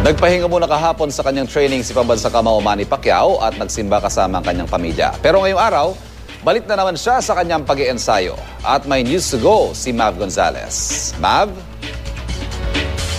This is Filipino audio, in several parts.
Nagpahinga muna kahapon sa kanyang training si pambansang kamao Manny Pacquiao at nagsimba kasama ang kanyang pamilya. Pero ngayong araw, balik na naman siya sa kanyang pag-iensayo. At may news to go si Mav Gonzalez. Mav?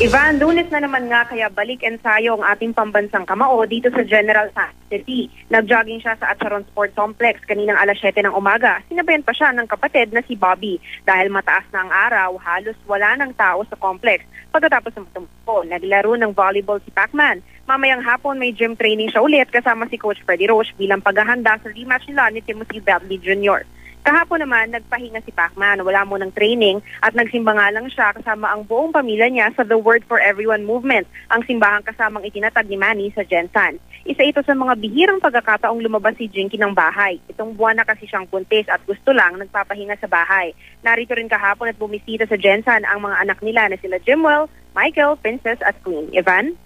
Ivan, Lunes na naman nga kaya balik ensayo ang ating pambansang kamao dito sa General Santos City. Nag-jogging siya sa Acharon Sport Complex kaninang alas 7 ng umaga. Sinabayan pa siya ng kapatid na si Bobby. Dahil mataas na ang araw, halos wala ng tao sa complex. Pagkatapos ng matumpo, naglaro ng volleyball si Pacman. Mamayang hapon may gym training siya ulit kasama si Coach Freddy Roche bilang paghahanda sa rematch nila ni Timothy Bradley Jr. Kahapon naman, nagpahinga si Pacman, wala mo ng training at nagsimba nga lang siya kasama ang buong pamilya niya sa The Word for Everyone movement, ang simbahang kasamang itinatag ni Manny sa Gensan. Isa ito sa mga bihirang pagkakataong lumabas si Jinky ng bahay. Itong buwan na kasi siyang puntis at gusto lang nagpapahinga sa bahay. Narito rin kahapon at bumisita sa Gensan ang mga anak nila na sila Jimwell, Michael, Princess at Queen. Evan?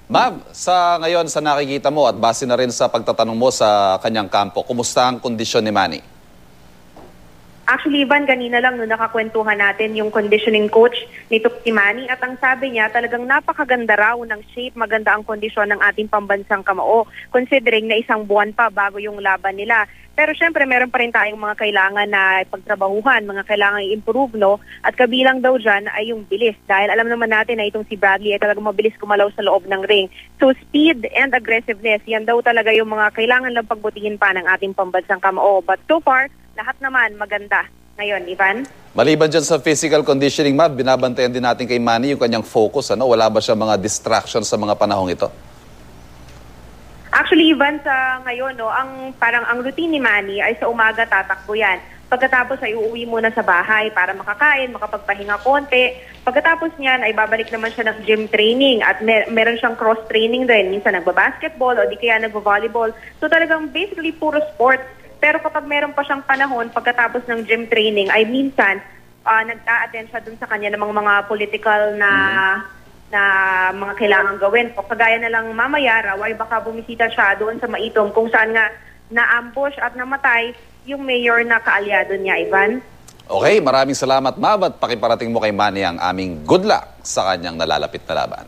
Mav, sa ngayon sa nakikita mo at base na rin sa pagtatanong mo sa kanyang kampo, kumusta ang kondisyon ni Manny? Actually, Ivan, kanina lang nung nakakwentuhan natin yung conditioning coach nito si Manny at ang sabi niya talagang napakaganda raw ng shape, maganda ang kondisyon ng ating pambansang kamao considering na isang buwan pa bago yung laban nila. Pero syempre meron pa rin tayong mga kailangan na pagtrabahuhan, mga kailangan i-improve, no? At kabilang daw dyan ay yung bilis dahil alam naman natin na itong si Bradley ay talagang mabilis kumalaw sa loob ng ring. So speed and aggressiveness, yan daw talaga yung mga kailangan lang pagbutihin pa ng ating pambansang kamao. But so far, lahat naman maganda ngayon, Ivan. Maliban dyan sa physical conditioning, Mav, binabantayan din natin kay Manny yung kanyang focus. Ano? Wala ba siya mga distractions sa mga panahong ito? Actually, Ivan, sa ngayon, no, ang routine ni Manny ay sa umaga tatakbo yan. Pagkatapos ay uuwi muna sa bahay para makakain, makapagpahinga konti. Pagkatapos niyan ay babalik naman siya ng gym training at meron siyang cross training din. Minsan nagbabasketball o di kaya nagvo-volleyball. So talagang basically puro sport. Pero kapag meron pa siyang panahon pagkatapos ng gym training ay minsan nag-a-attend siya dun sa kanya ng mga political na mga kailangan gawin. O kagaya na lang mamaya raw ay baka bumisita siya doon sa Maitom kung saan nga na-ambush at namatay yung mayor na kaalyado niya, Ivan. Okay, maraming salamat, Mav, at pakiparating mo kay Manny ang aming good luck sa kanyang nalalapit na laban.